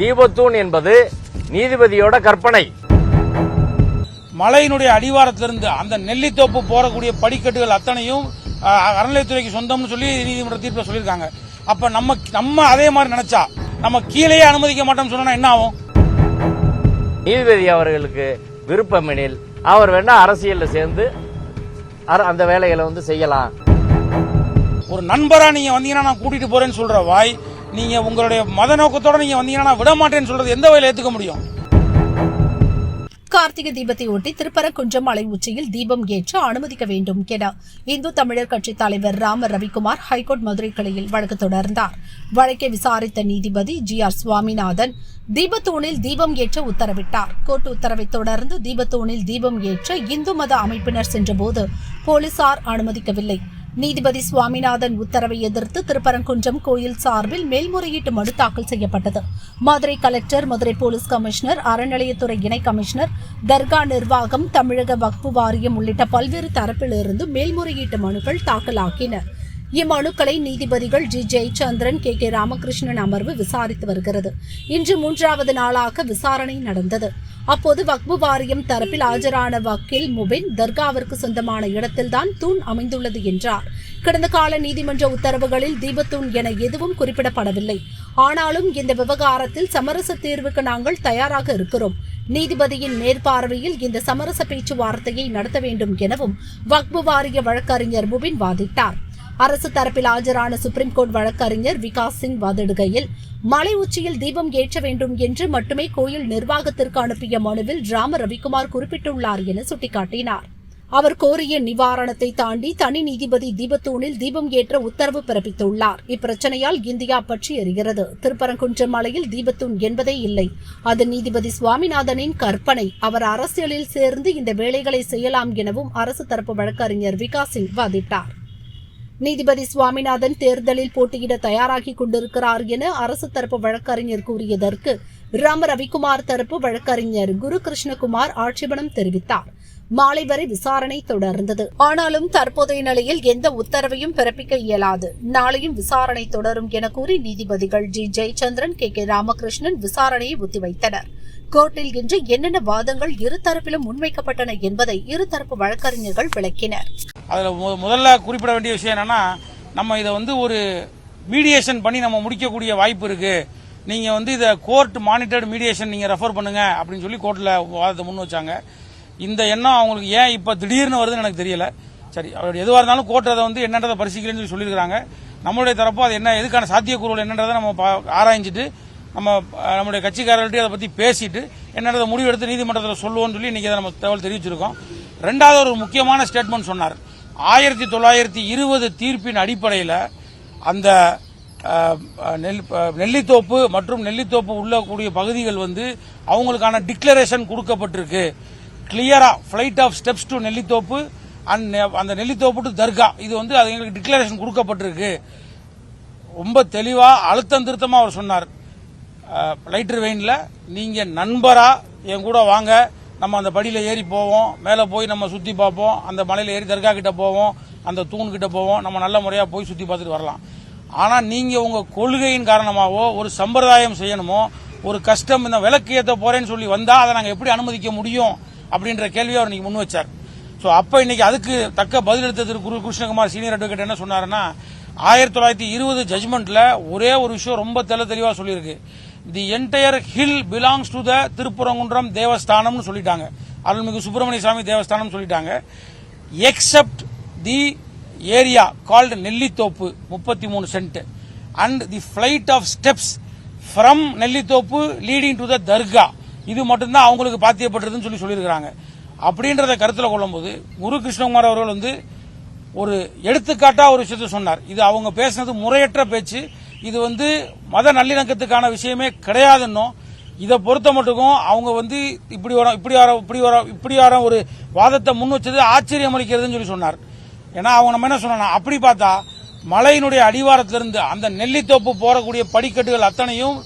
தீபத்தூண் என்பது நீதிபதியோட கற்பனை. மலையினுடைய அடிவாரத்திலிருந்து அந்த நெல்லித்தோப்பு போறக்கூடிய படிக்கட்டுகள் அத்தனையும் அறநிலையத்துறைக்கு சொந்தம்னு சொல்லி நீதிமன்ற தீர்ப்பு சொல்லியிருக்காங்க. அப்ப நம்ம அதே மாதிரி நினைச்சா நம்ம கீழே அனுமதிக்க மாட்டோம்னு சொன்னா என்ன ஆகும்? நீதிபதி அவர்களுக்கு விருப்பமெனில் அவர் வேணா அரசியல்ல சேர்ந்து அந்த வேலைகளை செய்யலாம். ஒரு நண்பரா நீங்க வந்தீங்கன்னா நான் கூட்டிட்டு போறேன்னு சொல்ற வாய், நீங்க உங்களுடைய மத நோக்கத்தோட நீங்க வந்தீங்கன்னா நான் விட மாட்டேன்னு சொல்றது எந்த வகையில ஏத்துக்க முடியும்? கார்த்திகை தீபத்தை ஒட்டி திருப்பரங்குன்றம் மலை உச்சியில் தீபம் ஏற்ற அனுமதிக்க வேண்டும் என இந்து தமிழர் கட்சித் தலைவர் ராம ரவிக்குமார் ஹைகோர்ட் மதுரை கிளையில் வழக்கு தொடர்ந்தார். வழக்கை விசாரித்த நீதிபதி GR சுவாமிநாதன் தீபத்தூணில் தீபம் ஏற்ற உத்தரவிட்டார். கோர்ட் உத்தரவை தொடர்ந்து தீபத்தூணில் தீபம் ஏற்ற இந்து மத அமைப்பினர் சென்றபோது போலீசார் அனுமதிக்கவில்லை. நீதிபதி சுவாமிநாதன் உத்தரவை எதிர்த்து திருப்பரங்குன்றம் கோயில் சார்பில் மேல்முறையீட்டு மனு தாக்கல் செய்யப்பட்டது. Madurai collector, Madurai police commissioner, அறநிலையத்துறை இணை கமிஷனர், தர்கா நிர்வாகம், தமிழக வக்ஃபு வாரியம் உள்ளிட்ட பல்வேறு தரப்பிலிருந்து மேல்முறையீட்டு மனுக்கள் தாக்கலாகின. இம்மனுக்களை நீதிபதிகள் G. ஜெயச்சந்திரன், K. ராமகிருஷ்ணன் அமர்வு விசாரித்து வருகிறது. இன்று 3வது நாளாக விசாரணை நடந்தது. அப்போது வக்ஃபு வாரியம் தரப்பில் ஆஜரான வக்கீல் முபின், தர்காவிற்கு சொந்தமான இடத்தில்தான் தூண் அமைந்துள்ளது என்றார். கடந்த கால நீதிமன்ற உத்தரவுகளில் தீபத்தூண் என எதுவும் குறிப்பிடப்படவில்லை. ஆனாலும் இந்த விவகாரத்தில் சமரச தீர்வுக்கு நாங்கள் தயாராக இருக்கிறோம். நீதிபதியின் மேற்பார்வையில் இந்த சமரச பேச்சுவார்த்தையை நடத்த வேண்டும் எனவும் வக்ஃபு வாரிய வழக்கறிஞர் முபின் வாதிட்டார். அரசு தரப்பில் ஆஜரான சுப்ரீம் கோர்ட் வழக்கறிஞர் விகாஸ் சிங் வாதிடுகையில், மலை உச்சியில் தீபம் ஏற்ற வேண்டும் என்று மட்டுமே கோயில் நிர்வாகத்திற்கு அனுப்பிய மனுவில் ராம ரவிக்குமார் குறிப்பிட்டுள்ளார் என சுட்டிக்காட்டினார். அவர் கோரிய நிவாரணத்தை தாண்டி தனி நீதிபதி தீபத்தூணில் தீபம் ஏற்ற உத்தரவு பிறப்பித்துள்ளார். இப்பிரச்சனையால் இந்தியா பற்றி எரிகிறது. திருப்பரங்குன்றம் மலையில் தீபத்தூண் என்பதே இல்லை. அது நீதிபதி சுவாமிநாதனின் கற்பனை. அவர் அரசியலில் சேர்ந்து இந்த வேலைகளை செய்யலாம் எனவும் அரசு தரப்பு வழக்கறிஞர் விகாஸ் சிங் வாதிட்டார். நீதிபதி சுவாமிநாதன் தேர்தலில் போட்டியிட தயாராகி கொண்டிருக்கிறார் என அரசு தரப்பு வழக்கறிஞர் கூறியதற்கு ராம ரவிக்குமார் தரப்பு வழக்கறிஞர் குரு கிருஷ்ணகுமார் ஆட்சேபணம் தெரிவித்தார். மாலை வரை விசாரணை தொடர்ந்தது. ஆனாலும் தற்போதைய நிலையில் எந்த உத்தரவையும் பிறப்பிக்க இயலாது. நாளையும் விசாரணை தொடரும் என கூறி நீதிபதிகள் G. ஜெயச்சந்திரன், K. ராமகிருஷ்ணன் விசாரணையை ஒத்திவைத்தனர். கோர்ட்டில் இன்று என்னென்ன வாதங்கள் இருதரப்பிலும் முன்வைக்கப்பட்டன என்பதை இருதரப்பு வழக்கறிஞர்கள் விளக்கினர். அதுல முதல்ல குறிப்பிட வேண்டிய விஷயம் என்னன்னா, நம்ம இதை ஒரு மீடியேஷன் பண்ணி நம்ம முடிக்கக்கூடிய வாய்ப்பு இருக்கு. நீங்க இதை கோர்ட் மானிட்டர்டு மீடியேஷன் நீங்க ரெஃபர் பண்ணுங்க அப்படின்னு சொல்லி கோர்ட்ல வாதத்தை முன் வச்சாங்க. இந்த எண்ணம் அவங்களுக்கு ஏன் இப்ப திடீர்னு வருதுன்னு எனக்கு தெரியல. சரி, அவருடைய எதுவாக இருந்தாலும் கோர்ட் அதை என்னன்றதை பரிசீலிக்கலன்னு சொல்லியிருக்காங்க. நம்மளுடைய தரப்போ அது என்ன, எதுக்கான சாத்தியக்கூறுகள் என்னன்றதை நம்ம ஆராய்ஞ்சிட்டு நம்முடைய கட்சிக்காரர்கள்ட்ட அதை பத்தி பேசிட்டு என்னன்றதை முடிவெடுத்து நீதிமன்றத்தில் சொல்லுவோம்னு சொல்லி இன்னைக்கு நம்ம தகவல் தெரிவிச்சிருக்கோம். ரெண்டாவது ஒரு முக்கியமான ஸ்டேட்மெண்ட் சொன்னார். 1920 தீர்ப்பின் அடிப்படையில் அந்த நெல்லித்தோப்பு மற்றும் நெல்லித்தோப்பு உள்ளக்கூடிய பகுதிகள் அவங்களுக்கான டிக்ளரேஷன் கொடுக்கப்பட்டிருக்கு. கிளியரா flight of steps to Nellithoppu அந்த நெல்லித்தோப்பு டு தர்கா, இது அது எங்களுக்கு டிக்ளரேஷன் கொடுக்கப்பட்டிருக்கு. ரொம்ப தெளிவா அழுத்தம் திருத்தமா அவர் சொன்னார். லைட்டர் வெயின்ல நீங்க நண்பரா என் கூட வாங்க, நம்ம அந்த படியில ஏறி போவோம், மேல போய் நம்ம சுத்தி பார்ப்போம், அந்த மலையில ஏறி தர்கா கிட்ட போவோம், அந்த தூண் கிட்ட போவோம், நம்ம நல்ல முறையா போய் சுத்தி பார்த்துட்டு வரலாம். ஆனா நீங்க உங்க கொள்கையின் காரணமாவோ ஒரு சம்பிரதாயம் செய்யணுமோ ஒரு கஷ்டம் இந்த விளக்கு ஏற்ற போறேன்னு சொல்லி வந்தா அதை நாங்க எப்படி அனுமதிக்க முடியும் அப்படின்ற கேள்வியை அவர் இன்னைக்கு முன் வச்சார். சோ அப்ப இன்னைக்கு அதுக்கு தக்க பதிலளித்த திரு குரு கிருஷ்ணகுமார் சீனியர் அட்வொகேட் என்ன சொன்னாருன்னா, 1920 ஜட்ஜ்மெண்ட்ல ஒரே ஒரு விஷயம் ரொம்ப தெளிவா சொல்லியிருக்கு. The entire hill belongs to the Thiruparankundram Devasthanam சொல்லிட்டாங்க. அருள்மிகு சுப்பிரமணிய சாமி தேவஸ்தானம் சொல்லிட்டாங்க. Except the area called Nellithoppu 33 cent and the flight of steps from Nellithoppu leading to the dargah, இது மட்டும்தான் அவங்களுக்கு பாத்தியப்பட்டிருக்குன்னு சொல்லியிருக்காங்க. அப்படின்றத கருத்தில் கொள்ளும்போது குரு கிருஷ்ணகுமார் அவர்கள் ஒரு எடுத்துக்காட்டா ஒரு விஷயத்தை சொன்னார். இது அவங்க பேசினது முறையற்ற பேச்சு. இது மத நல்லிணக்கத்துக்கான விஷயமே கிடையாதுன்னு, இதை பொறுத்த மட்டுக்கும் அவங்க இப்படி வர ஒரு வாதத்தை முன் வச்சது ஆச்சரியம் அளிக்கிறதுன்னு சொன்னார். ஏன்னா அவங்க நம்ம என்ன சொன்னா, அப்படி பார்த்தா மலையினுடைய அடிவாரத்திலிருந்து அந்த நெல்லித்தோப்பு போறக்கூடிய படிக்கட்டுகள் அத்தனையும்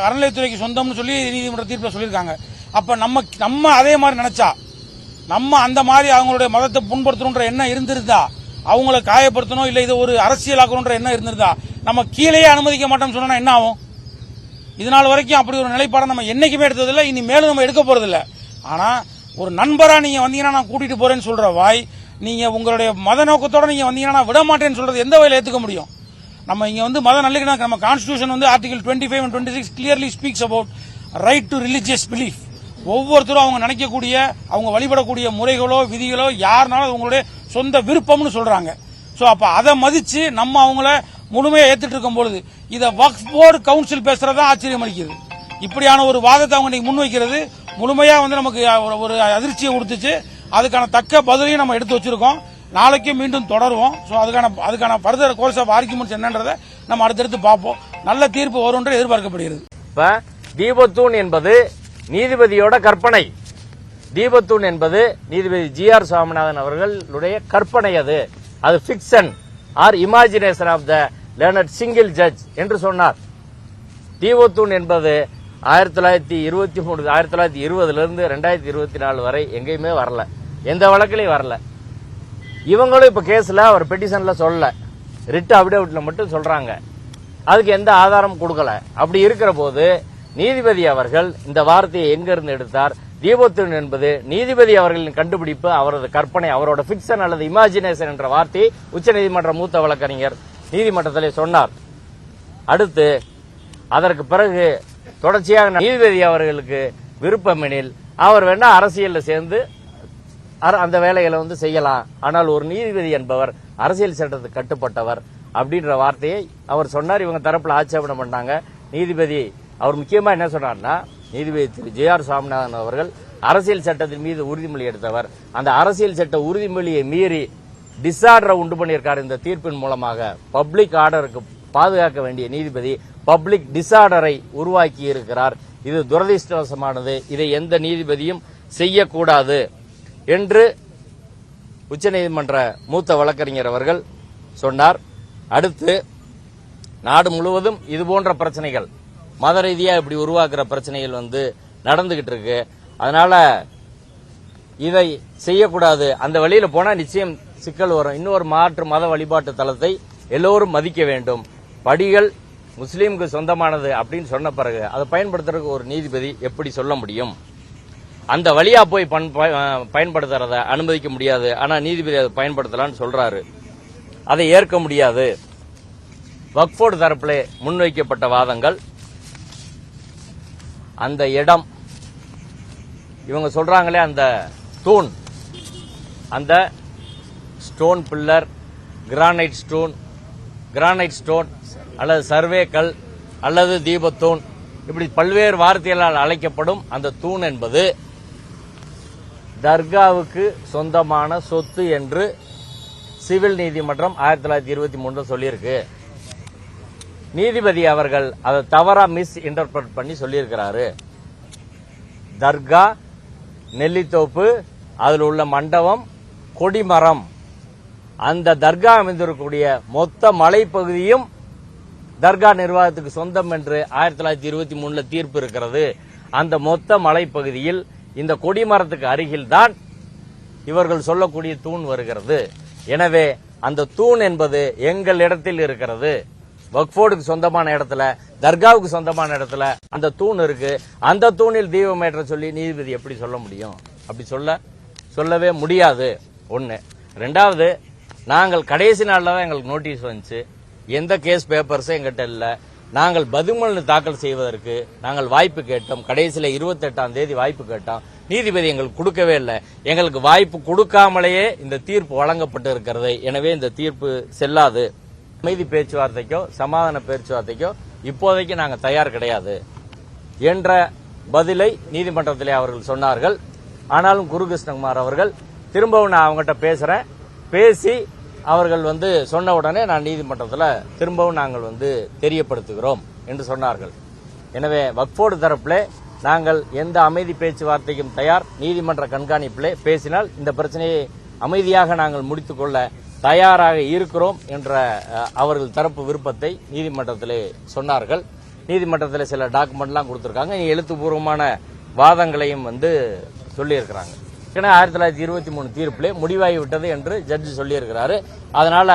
அறநிலையத்துறைக்கு சொந்தம்னு சொல்லி நீதிமன்ற தீர்ப்பில் சொல்லியிருக்காங்க. அப்ப நம்ம அதே மாதிரி நினைச்சா நம்ம அந்த மாதிரி அவங்களுடைய மதத்தை புண்படுத்தணுன்ற எண்ணம் இருந்திருந்தா, அவங்கள காயப்படுத்தணும் இல்ல இதை ஒரு அரசியலாக்கணுன்ற எண்ணம் இருந்திருந்தா நம்ம கீழே அனுமதிக்க மாட்டோம்னு சொன்னா என்ன ஆகும்? இதனால் வரைக்கும் அப்படி ஒரு நிலைப்பாடை நம்ம என்னைக்குமே எடுத்ததில்லை, இனி மேலும் நம்ம எடுக்க போறதில்ல. ஆனா ஒரு நண்பரா நீங்க வந்தீங்கன்னா நான் கூட்டிட்டு போறேன்னு சொல்ற வாய், நீங்க உங்களுடைய மத நோக்கத்தோட நீங்க வந்தீங்கன்னா நான் விட மாட்டேன்னு சொல்றது எந்த வகையில் ஏத்துக்க முடியும்? நம்ம இங்க வந்து மத நல்லிணக்கம், நம்ம கான்ஸ்டிடியூஷன் வந்து article 25 and 26 clearly speaks about right to religious belief. ஒவ்வொருத்தரும் அவங்க நினைக்கக்கூடிய, அவங்க வழிபடக்கூடிய முறைகளோ விதிகளோ யாருனாலும் உங்களுடைய சொந்த விருப்பம்னு சொல்றாங்க. சோ அப்ப அதை மதிச்சு நம்ம அவங்கள முழுமையா ஏத்துட்டு இருக்கும் பொழுது இதை வக்ஃப் போர்டு கவுன்சில் பேசுறதா ஆச்சரியம் அளிக்குது. இப்படியான ஒரு வாதத்தை அவங்க இன்னைக்கு முன்வைக்கிறது முழுமையா வந்து நமக்கு ஒரு அதிர்ச்சியை கொடுத்துச்சு. அதுக்கான தக்க பதிலையும் நம்ம எடுத்து வச்சிருக்கோம். நாளைக்கு மீண்டும் தொடருவோம். சோ அதுக்கான ஃபர்தர் கோர்ஸ் ஆஃப் ஆர்குமெண்ட்ஸ் என்னன்றதை நம்ம அடுத்தடுத்து பார்ப்போம். நல்ல தீர்ப்பு வரும் என்று எதிர்பார்க்கப்படுகிறது. இப்ப தீபத்தூண் என்பது நீதிபதியோட கற்பனை. தீபத்தூண் என்பது நீதிபதி GR சுவாமிநாதன் அவர்களுடைய கற்பனை. அது fiction or imagination of the learned single judge என்று சொன்னார். தீபத்தூண் என்பது 1923 1920 2024 வரை எங்கேயுமே வரல, எந்த வழக்கிலையும் வரல. இவங்களும் இப்ப கேஸ்ல ஒரு பெட்டிஷன்ல சொல்லல, ரிட் அபிடேவிட்ல மட்டும் சொல்றாங்க. அதுக்கு எந்த ஆதாரம் கொடுக்கல. அப்படி இருக்கிற போது நீதிபதி அவர்கள் இந்த வார்த்தையை எங்கிருந்து எடுத்தார்? தீபத்தூண் என்பது நீதிபதி அவர்களின் கண்டுபிடிப்பு, அவரது கற்பனை, அவரோட பிக்சன் அல்லது இமேஜினேஷன் என்ற வார்த்தையை உச்சநீதிமன்ற மூத்த வழக்கறிஞர் நீதிமன்றத்திலே சொன்னார். அடுத்து அதற்கு பிறகு தொடர்ச்சியாக நீதிபதி அவர்களுக்கு விருப்பமெனில் அவர் வேணா அரசியல்ல சேர்ந்து அந்த வேலைகளை வந்து செய்யலாம். ஆனால் ஒரு நீதிபதி என்பவர் அரசியல் சட்டத்துக்கு கட்டுப்பட்டவர் அப்படின்ற வார்த்தையை அவர் சொன்னார். இவங்க தரப்புல ஆட்சேபனை பண்ணாங்க. நீதிபதி அவர் முக்கியமா என்ன சொன்னார்னா, நீதிபதி திரு GR சுவாமிநாதன் அவர்கள் அரசியல் சட்டத்தின் மீது உறுதிமொழி எடுத்தவர். அந்த அரசியல் சட்ட உறுதிமொழியை மீறி டிசார்டரை உண்டு பண்ணியிருக்கார். இந்த தீர்ப்பின் மூலமாக பப்ளிக் ஆர்டருக்கு பாதுகாக்க வேண்டிய நீதிபதி பப்ளிக் டிசார்டரை உருவாக்கி இருக்கிறார். இது துரதிருஷ்டவசமானது. இதை எந்த நீதிபதியும் செய்யக்கூடாது என்று உச்சநீதிமன்ற மூத்த வழக்கறிஞர் அவர்கள் சொன்னார். அடுத்து நாடு முழுவதும் இதுபோன்ற பிரச்சனைகள், மத ரீதியா இப்படி உருவாக்குற பிரச்சனைகள் வந்து நடந்துகிட்டு இருக்கு. அதனால இதை செய்யக்கூடாது. அந்த வழியில போனா நிச்சயம் சிக்கல் வரும். இன்னொரு மாற்று மத வழிபாட்டு தலத்தை எல்லோரும் மதிக்க வேண்டும். படிகள் முஸ்லீமுக்கு சொந்தமானது அப்படின்னு சொன்ன பிறகு அதை பயன்படுத்துறதுக்கு ஒரு நீதிபதி எப்படி சொல்ல முடியும்? அந்த வழியா போய் பயன்படுத்துறத அனுமதிக்க முடியாது. ஆனா நீதிபதி அதை பயன்படுத்தலாம்னு சொல்றாரு. அதை ஏற்க முடியாது. வக்ஃப் போர்டு தரப்பிலே முன்வைக்கப்பட்ட வாதங்கள், அந்த இடம், இவங்க சொல்றாங்களே அந்த தூண், அந்த ஸ்டோன் பில்லர், கிரானைட் ஸ்டோன் அல்லது சர்வே கல் அல்லது தீபத்தூண், இப்படி பல்வேறு வார்த்தைகளால் அழைக்கப்படும் அந்த தூண் என்பது தர்காவுக்கு சொந்தமான சொத்து என்று சிவில் நீதிமன்றம் 1923 சொல்லியிருக்கு. நீதிபதி அவர்கள் அதை தவறா மிஸ் இன்டர்பிரட் பண்ணி சொல்லியிருக்கிறாரு. தர்கா, நெல்லித்தோப்பு, அதில் உள்ள மண்டபம், கொடிமரம், அந்த தர்கா அமைந்திருக்கக்கூடிய மொத்த மலைப்பகுதியும் தர்கா நிர்வாகத்துக்கு சொந்தம் என்று 1923 தீர்ப்பு இருக்கிறது. அந்த மொத்த மலைப்பகுதியில் இந்த கொடிமரத்துக்கு அருகில்தான் இவர்கள் சொல்லக்கூடிய தூண் வருகிறது. எனவே அந்த தூண் என்பது எங்கள் இடத்தில் இருக்கிறது. வக்ஃப் போர்டுக்கு சொந்தமான இடத்துல, தர்காவுக்கு சொந்தமான இடத்துல அந்த தூண் இருக்கு. அந்த தூணில் தீபம் ஏற்ற சொல்லி நீதிபதி எப்படி சொல்ல முடியும்? அப்படி சொல்லவே முடியாது. ஒன்னு. ரெண்டாவது, நாங்கள் கடைசி நாள்ல தான் எங்களுக்கு நோட்டீஸ் வந்துச்சு. எந்த கேஸ் பேப்பர்ஸும் எங்கிட்ட இல்ல. நாங்கள் பதில்மனு தாக்கல் செய்வதற்கு நாங்கள் வாய்ப்பு கேட்டோம். கடைசியில 28ஆம் தேதி வாய்ப்பு கேட்டோம். நீதிபதி எங்களுக்கு கொடுக்கவே இல்லை. எங்களுக்கு வாய்ப்பு கொடுக்காமலேயே இந்த தீர்ப்பு வழங்கப்பட்டு இருக்கிறது. எனவே இந்த தீர்ப்பு செல்லாது. அமைதி பேச்சுவார்த்தைக்கோ சமாதான பேச்சுவார்த்தைக்கோ இப்போதைக்கு நாங்கள் தயார் கிடையாது என்ற பதிலை நீதிமன்றத்திலே அவர்கள் சொன்னார்கள். ஆனாலும் குரு கிருஷ்ணகுமார் அவர்கள் திரும்பவும் நான் அவங்ககிட்ட பேசுறேன், பேசி அவர்கள் சொன்ன உடனே நான் நீதிமன்றத்தில் திரும்பவும் நாங்கள் தெரியப்படுத்துகிறோம் என்று சொன்னார்கள். எனவே வக்ஃப் போர்டு தரப்பிலே நாங்கள் எந்த அமைதி பேச்சுவார்த்தைக்கும் தயார். நீதிமன்ற கண்காணிப்பிலே பேசினால் இந்த பிரச்சனையை அமைதியாக நாங்கள் முடித்துக்கொள்ள தயாராக இருக்கிறோம் என்ற அவர்கள் தரப்பு விருப்பத்தை நீதிமன்றத்திலே சொன்னார்கள். நீதிமன்றத்தில் சில டாக்குமெண்ட்லாம் கொடுத்திருக்காங்க. எழுத்துப்பூர்வமான வாதங்களையும் சொல்லியிருக்கிறாங்க. 1923 தீர்ப்பிலே முடிவாகிவிட்டது என்று ஜட்ஜி சொல்லியிருக்கிறாரு. அதனால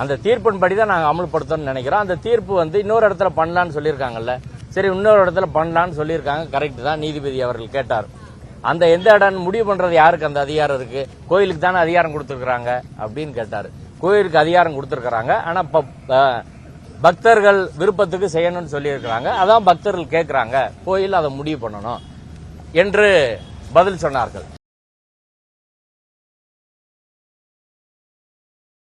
அந்த தீர்ப்பின்படி தான் நாங்கள் அமல்படுத்தணும்னு நினைக்கிறோம். அந்த தீர்ப்பு இன்னொரு இடத்துல பண்ணலான்னு சொல்லியிருக்காங்கல்ல, சரி இன்னொரு இடத்துல பண்ணலான்னு சொல்லியிருக்காங்க, கரெக்ட் தான், நீதிபதி அவர்கள் கேட்டார். அந்த எந்த இடம் முடிவு பண்றது யாருக்கு அந்த அதிகாரம் இருக்கு? கோயிலுக்கு தானே அதிகாரம் கொடுத்துருக்காங்க அப்படின்னு கேட்டாரு. கோயிலுக்கு அதிகாரம் கொடுத்துருக்காங்க, ஆனா பக்தர்கள் விருப்பத்துக்கு செய்யணும்னு சொல்லி இருக்கிறாங்க. அதான் பக்தர்கள் கேட்கிறாங்க, கோயில் அதை முடிவு பண்ணணும் என்று பதில் சொன்னார்கள்.